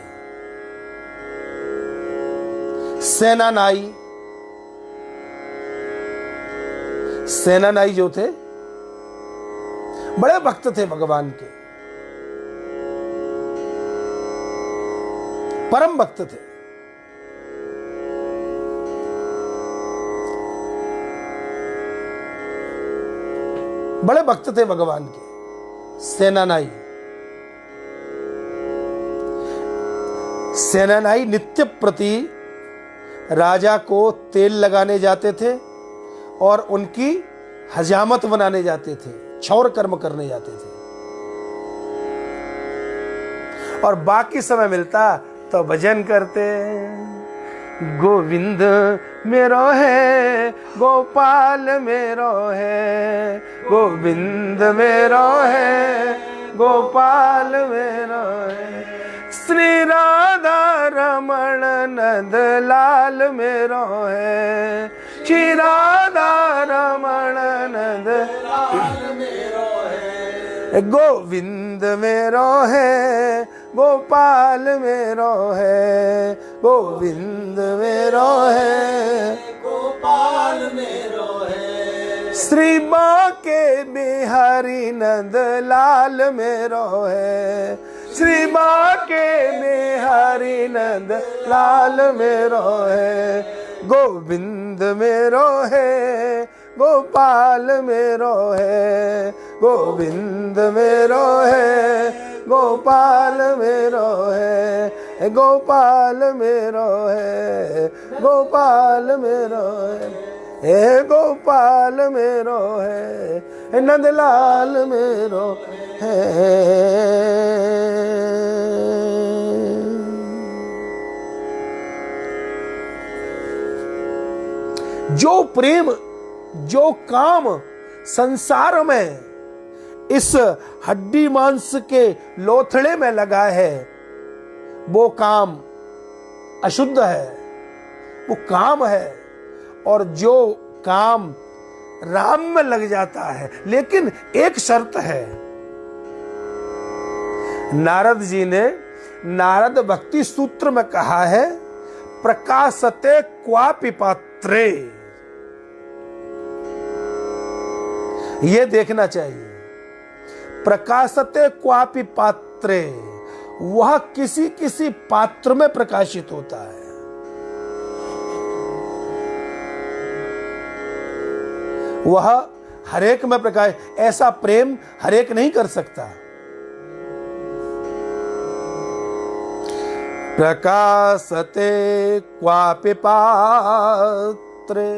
सेनानाई जो थे, बड़े भक्त थे भगवान के, परम भक्त थे। बड़े भक्त थे भगवान के सेनानाई नित्य प्रति राजा को तेल लगाने जाते थे और उनकी हजामत बनाने जाते थे, क्षौर कर्म करने जाते थे। और बाकी समय मिलता तो भजन करते। गोविंद मेरो है, गोपाल मेरो है, गोविंद मेरो है, गोपाल मेरो है, श्री राधा रमण नंद लाल मेरो है, श्री राधा रमण नंद लाल मेरो है, गोविंद मेरो है, गोपाल मेरो है, गोविंद मेरो है, गोपाल मेरो है, श्री बांके बिहारी नंद लाल मेरो है, श्री बांके बिहारी नंद लाल मेरो है, गोविंद मेरो है, गोपाल मेरो है, गोविंद मेरो है, गोपाल मेरो है, गोपाल मेरो है, गोपाल मेरो है, हे गोपाल मेरो है, नंदलाल मेरो है। जो प्रेम, जो काम संसार में इस हड्डी मांस के लोथड़े में लगा है, वो काम अशुद्ध है, वो काम है। और जो काम राम में लग जाता है, लेकिन एक शर्त है। नारद जी ने नारद भक्ति सूत्र में कहा है, प्रकाशते क्वापि पात्रे। ये देखना चाहिए, प्रकाशते क्वापि पात्रे, वह किसी किसी पात्र में प्रकाशित होता है। वह हरेक में प्रकाश, ऐसा प्रेम हरेक नहीं कर सकता। प्रकाशते क्वापि पात्रे,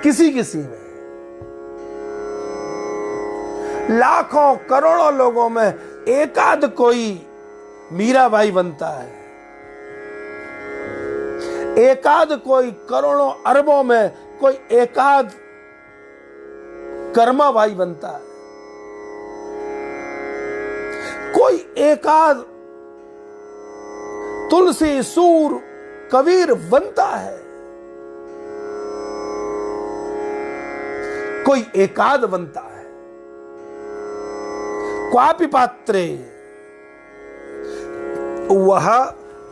किसी किसी में, लाखों करोड़ों लोगों में एकाध कोई मीराबाई बनता है, एकाध कोई करोड़ों अरबों में कोई एकाध कर्माबाई बनता है, कोई एकाध तुलसी सूर कबीर बनता है, कोई एकाध बनता है। क्वापि पात्रे, वह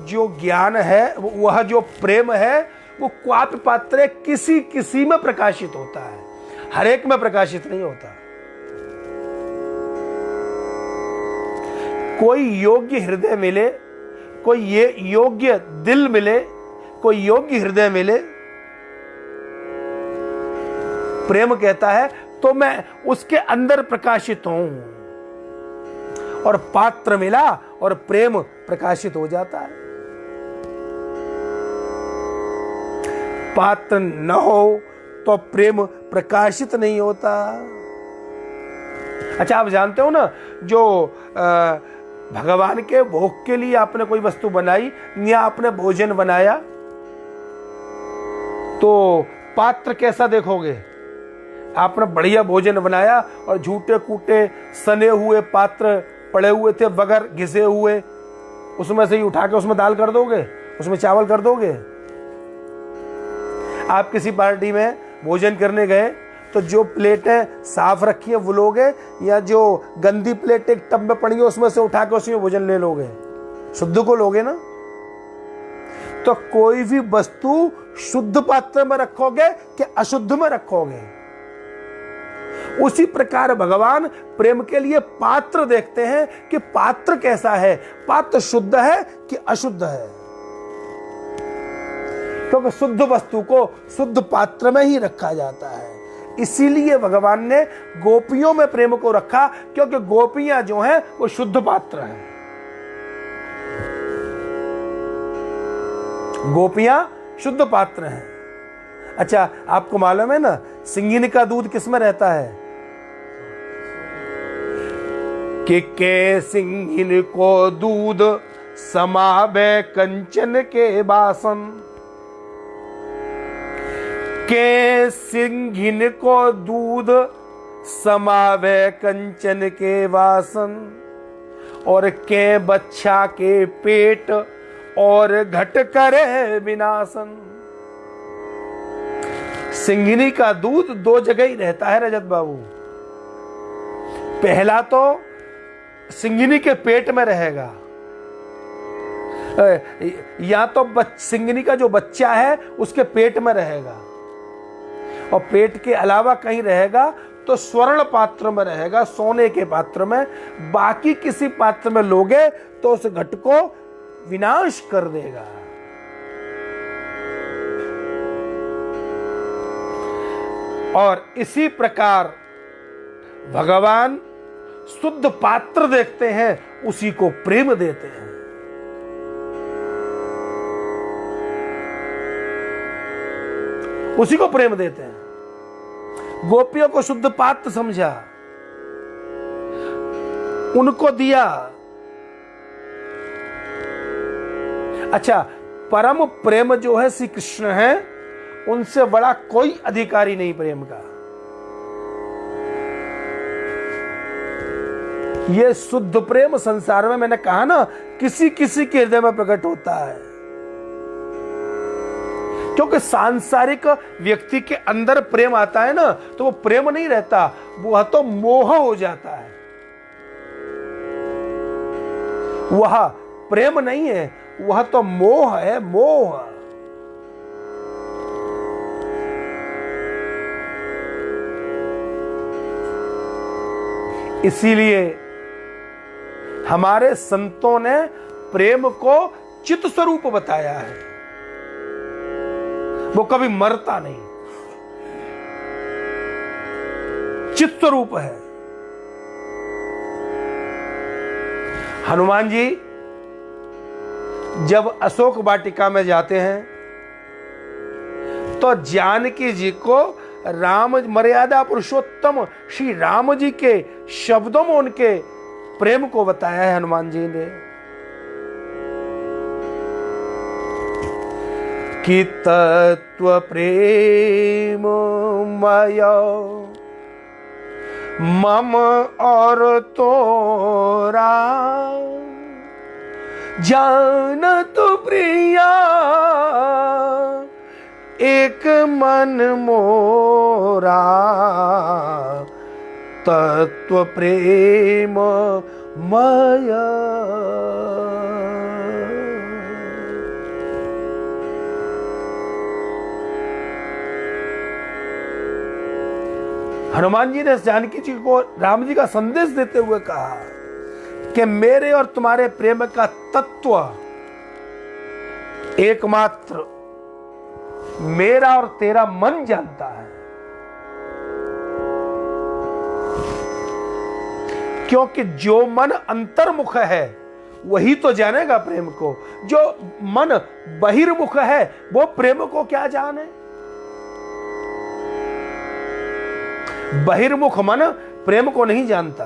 जो ज्ञान है, वह जो प्रेम है, वो क्वापि पात्रे किसी किसी में प्रकाशित होता है, हर एक में प्रकाशित नहीं होता। कोई योग्य हृदय मिले, कोई ये योग्य दिल मिले, कोई योग्य हृदय मिले, प्रेम कहता है तो मैं उसके अंदर प्रकाशित हूं, और पात्र मिला और प्रेम प्रकाशित हो जाता है। पात्र न हो तो प्रेम प्रकाशित नहीं होता। अच्छा, आप जानते हो ना, जो भगवान के भोग के लिए आपने कोई वस्तु बनाई या आपने भोजन बनाया, तो पात्र कैसा देखोगे? आपने बढ़िया भोजन बनाया और झूठे कूटे सने हुए पात्र पड़े हुए थे, बगैर घिसे हुए, उसमें से ही उठा के उसमें दाल कर दोगे, उसमें चावल कर दोगे? आप किसी पार्टी में भोजन करने गए तो जो प्लेटें साफ रखी है वो लोगे, या जो गंदी प्लेट एक टब में पड़ी है उसमें से उठा के उसमें भोजन ले लोगे? शुद्ध को लोगे ना। तो कोई भी वस्तु शुद्ध पात्र में रखोगे कि अशुद्ध में रखोगे? उसी प्रकार भगवान प्रेम के लिए पात्र देखते हैं कि पात्र कैसा है, पात्र शुद्ध है कि अशुद्ध है। क्योंकि शुद्ध वस्तु को शुद्ध पात्र में ही रखा जाता है। इसीलिए भगवान ने गोपियों में प्रेम को रखा, क्योंकि गोपियां जो हैं वो शुद्ध पात्र हैं। गोपियां शुद्ध पात्र हैं। अच्छा, आपको मालूम है ना, सिंगिनी का दूध किसमें रहता है? के सिंगिन को दूध समावे कंचन के बासन, के सिंगिन को दूध समावे कंचन के वासन, और के बच्चा के पेट और घट करे विनाशन। सिंगिनी का दूध दो जगह ही रहता है रजत बाबू। पहला तो सिंगिनी के पेट में रहेगा, या तो सिंगिनी का जो बच्चा है उसके पेट में रहेगा, और पेट के अलावा कहीं रहेगा तो स्वर्ण पात्र में रहेगा, सोने के पात्र में। बाकी किसी पात्र में लोगे तो उस घट को विनाश कर देगा। और इसी प्रकार भगवान शुद्ध पात्र देखते हैं, उसी को प्रेम देते हैं। उसी को प्रेम देते हैं। गोपियों को शुद्ध पात्र समझा, उनको दिया। अच्छा, परम प्रेम जो है श्री कृष्ण है, उनसे बड़ा कोई अधिकारी नहीं प्रेम का। ये शुद्ध प्रेम संसार में, मैंने कहा ना, किसी किसी के हृदय में प्रकट होता है, क्योंकि सांसारिक व्यक्ति के अंदर प्रेम आता है ना, तो वो प्रेम नहीं रहता, वह तो मोह हो जाता है। वह प्रेम नहीं है, वह तो मोह है, मोह। इसीलिए हमारे संतों ने प्रेम को चित स्वरूप बताया है, वो कभी मरता नहीं, चित स्वरूप है। हनुमान जी जब अशोक वाटिका में जाते हैं तो जानकी जी को राम, मर्यादा पुरुषोत्तम श्री राम जी के शब्दों में उनके प्रेम को बताया है हनुमान जी ने कि तत्व प्रेम मय मम और तोरा, जानत प्रिया एक मन मोरा, तत्व प्रेम मय। हनुमान जी ने जानकी जी को राम जी का संदेश देते हुए कहा कि मेरे और तुम्हारे प्रेम का तत्व एकमात्र मेरा और तेरा मन जानता है, क्योंकि जो मन अंतर्मुख है वही तो जानेगा प्रेम को, जो मन बहिर्मुख है वो प्रेम को क्या जाने। बहिर्मुख मन प्रेम को नहीं जानता।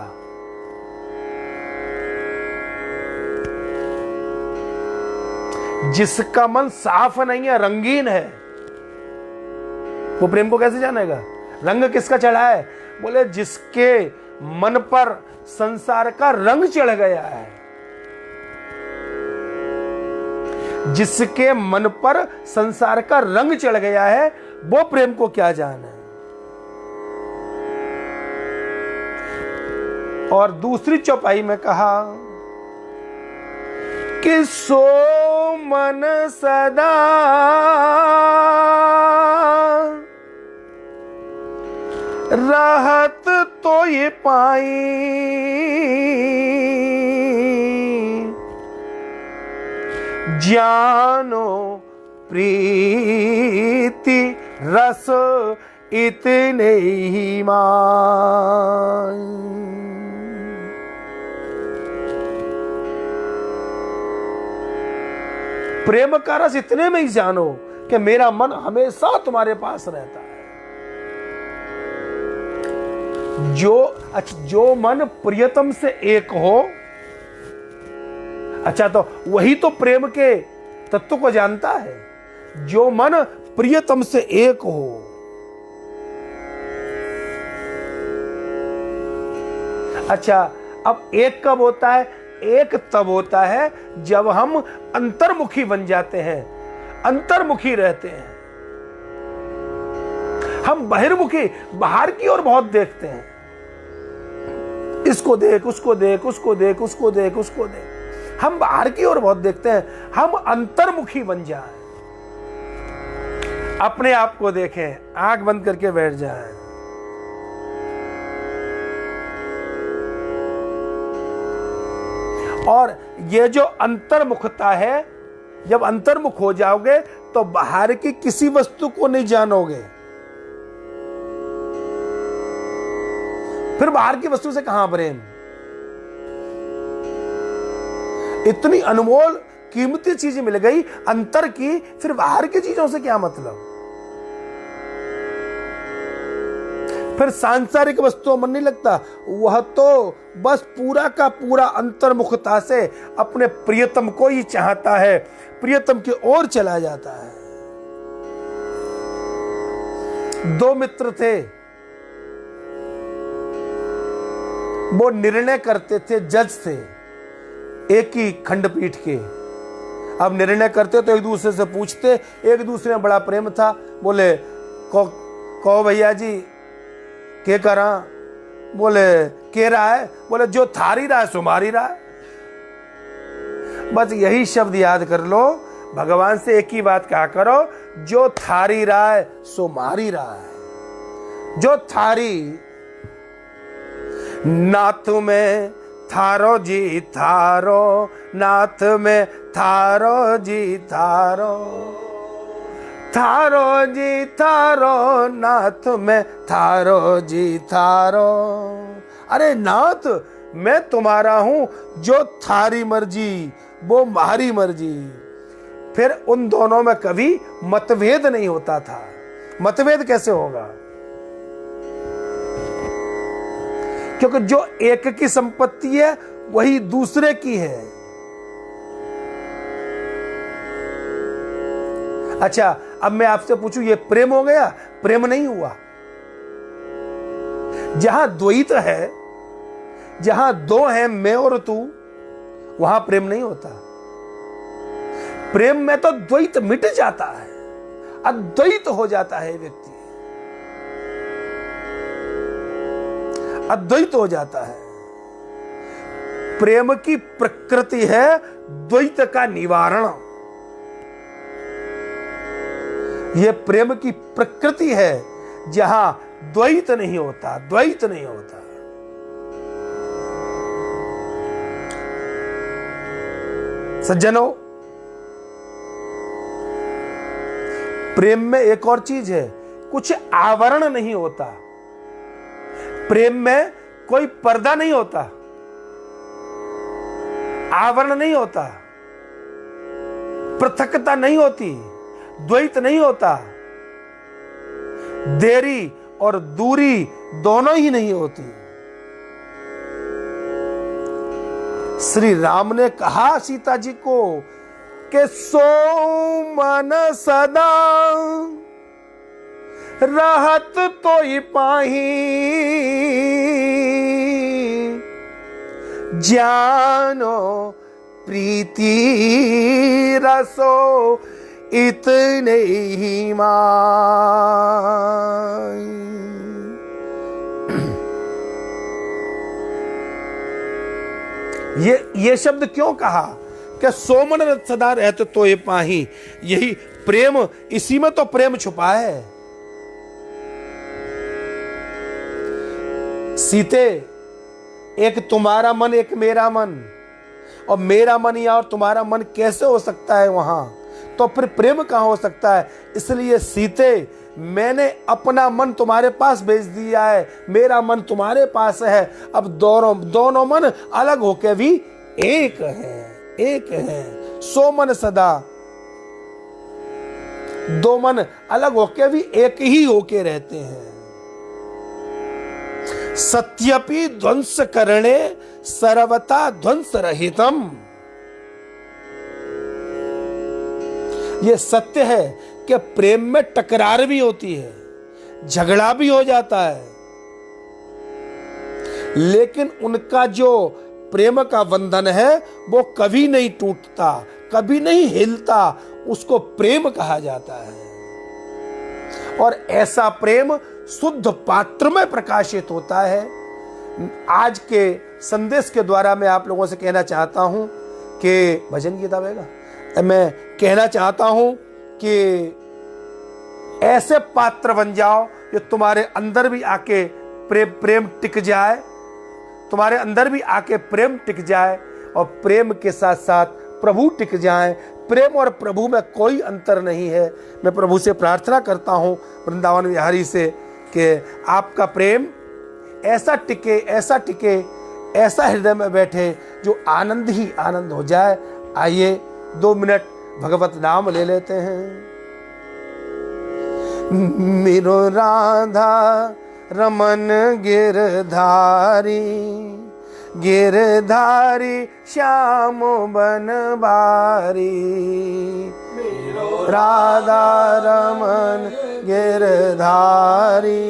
जिसका मन साफ नहीं है, रंगीन है, वो प्रेम को कैसे जानेगा। रंग किसका चढ़ा है? बोले जिसके मन पर संसार का रंग चढ़ गया है, जिसके मन पर संसार का रंग चढ़ गया है, वो प्रेम को क्या जाने। और दूसरी चौपाई में कहा कि सो मन सदा राहत तो ये पाई, जानो प्रीति रस इतने ही मान। प्रेम का रस इतने में ही जानो कि मेरा मन हमेशा तुम्हारे पास रहता है। जो मन प्रियतम से एक हो, अच्छा तो वही तो प्रेम के तत्व को जानता है। जो मन प्रियतम से एक हो, अच्छा अब एक कब होता है? एक तब होता है जब हम अंतर्मुखी बन जाते हैं, अंतर्मुखी रहते हैं। हम बहिर्मुखी, बाहर की ओर बहुत देखते हैं, इसको देख, उसको देख, उसको देख, उसको देख, उसको देख। हम बाहर की ओर बहुत देखते हैं। हम अंतर्मुखी बन जाएं, अपने आप को देखें, आंख बंद करके बैठ जाएं। और ये जो अंतर्मुखता है, जब अंतर्मुख हो जाओगे तो बाहर की किसी वस्तु को नहीं जानोगे। फिर बाहर की वस्तु से कहां प्रेम? इतनी अनमोल कीमती चीज मिल गई अंतर की, फिर बाहर की चीजों से क्या मतलब? फिर सांसारिक वस्तुओं मन नहीं लगता, वह तो बस पूरा का पूरा अंतर्मुखता से अपने प्रियतम को ही चाहता है, प्रियतम की ओर चला जाता है। दो मित्र थे, वो निर्णय करते थे, जज थे एक ही खंडपीठ के। अब निर्णय करते तो एक दूसरे से पूछते, एक दूसरे में बड़ा प्रेम था, बोले कहो भैया जी के करा, बोले के रहा है, बोले जो थारी रहा है सो मारी रहा है। बस यही शब्द याद कर लो, भगवान से एक ही बात कहा करो, जो थारी रहा है सो मारी रहा है। जो थारी नाथ में थारो जी थारो, नाथ में थारो जी थारो, थारो जी थारो, नाथ में थारो जी थारो। अरे नाथ मैं तुम्हारा हूं, जो थारी मर्जी वो मारी मर्जी। फिर उन दोनों में कभी मतभेद नहीं होता था। मतभेद कैसे होगा? क्योंकि जो एक की संपत्ति है वही दूसरे की है। अच्छा, अब मैं आपसे पूछूं, ये प्रेम हो गया? प्रेम नहीं हुआ। जहां द्वैत है, जहां दो हैं मैं और तू, वहां प्रेम नहीं होता। प्रेम में तो द्वैत मिट जाता है, अद्वैत हो जाता है व्यक्ति, अद्वैत हो जाता है। प्रेम की प्रकृति है द्वैत का निवारण। यह प्रेम की प्रकृति है जहां द्वैत नहीं होता, द्वैत नहीं होता। सज्जनों, प्रेम में एक और चीज है, कुछ आवरण नहीं होता। प्रेम में कोई पर्दा नहीं होता, आवरण नहीं होता, पृथकता नहीं होती, द्वैत नहीं होता, देरी और दूरी दोनों ही नहीं होती। श्री राम ने कहा सीता जी को कि सो मन सदा रहत तो ही पाही, जानो प्रीति रसो इतने ही माई। ये शब्द क्यों कहा कि सोमन सदा रहते तो ये पाही? यही प्रेम, इसी में तो प्रेम छुपा है। सीते, एक तुम्हारा मन एक मेरा मन, और मेरा मन या और तुम्हारा मन कैसे हो सकता है वहां? तो फिर प्रेम कहां हो सकता है? इसलिए सीते, मैंने अपना मन तुम्हारे पास भेज दिया है, मेरा मन तुम्हारे पास है। अब दोनों मन अलग होके भी एक है, एक है। सो मन सदा, दो मन अलग होके भी एक ही होके रहते हैं। सत्यपि ध्वंस करणे सर्वथा ध्वंस रहितम। यह सत्य है कि प्रेम में टकरार भी होती है, झगड़ा भी हो जाता है, लेकिन उनका जो प्रेम का बंधन है वो कभी नहीं टूटता, कभी नहीं हिलता, उसको प्रेम कहा जाता है। और ऐसा प्रेम शुद्ध पात्र में प्रकाशित होता है। आज के संदेश के द्वारा मैं आप लोगों से कहना चाहता हूं कि भजन गीत आवेगा, मैं कहना चाहता हूं कि ऐसे पात्र बन जाओ जो तुम्हारे अंदर भी आके प्रेम टिक जाए, तुम्हारे अंदर भी आके प्रेम टिक जाए, और प्रेम के साथ साथ प्रभु टिक जाए। प्रेम और प्रभु में कोई अंतर नहीं है। मैं प्रभु से प्रार्थना करता हूं, वृंदावन विहारी से, कि आपका प्रेम ऐसा टिके, ऐसा टिके, ऐसा हृदय में बैठे जो आनंद ही आनंद हो जाए। आइए 2 मिनट भगवत नाम ले लेते हैं। मेरो राधा रमन गिरधारी, गिरधारी श्याम बनवारी। राधा रमन गिरधारी,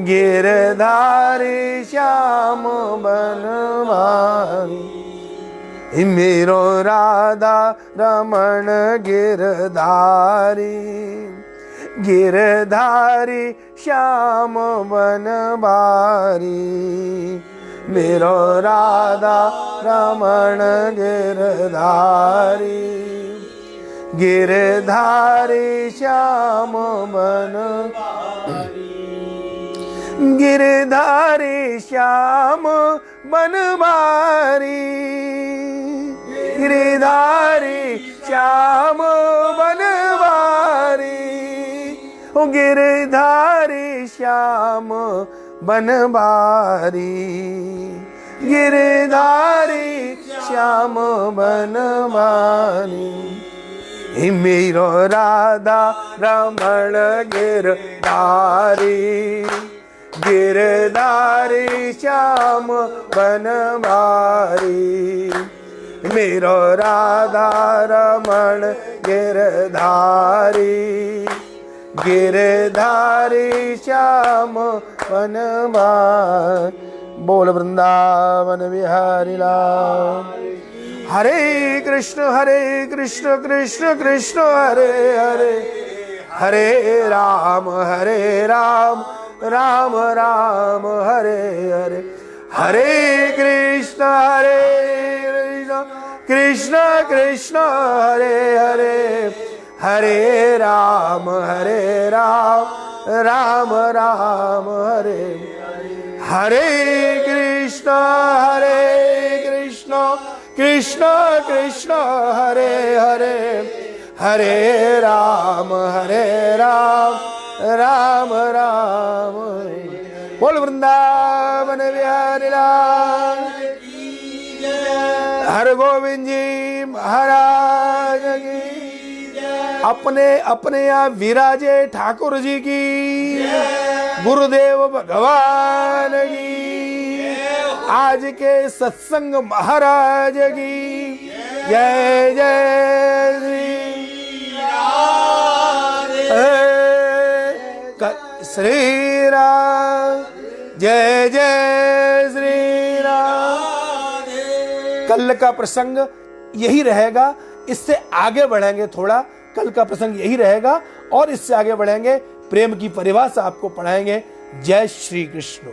गिरधारी श्याम बनवारी। मेरो राधा रमन गिरधारी, गिरधारी श्याम बनवारी। मेरो राधा रमन गिरधारी, गिरधारी श्याम बनवारी। गिरधारी श्याम बनवारी, गिरधारी श्याम बनवारी। ओ गिरधारी श्याम बनवारी, गिरधारी श्याम बनवारी। मेरो राधा रमण गिरधारी, गिरधारी श्याम बनवारी। मेरो राधा रमण गिरधारी, गिरधारी श्याम बनवारी। बोल वृंदावन बिहारी लाल। हरे कृष्ण कृष्ण कृष्ण हरे हरे, हरे राम राम राम हरे हरे। हरे कृष्ण कृष्ण कृष्ण हरे हरे, हरे राम राम राम हरे। हरे कृष्ण कृष्ण कृष्ण हरे हरे, हरे राम राम राम। बोल वृंदावन बिहारी लाल। हर गोविंद जी महाराज की। अपने अपने यहाँ विराजे ठाकुर जी की। गुरुदेव भगवान की। आज के सत्संग महाराज की जय जय श्री राम, जय जय श्री राम। कल का प्रसंग यही रहेगा, इससे आगे बढ़ेंगे थोड़ा। कल का प्रसंग यही रहेगा और इससे आगे बढ़ेंगे। प्रेम की परिभाषा आपको पढ़ाएंगे। जय श्री कृष्ण।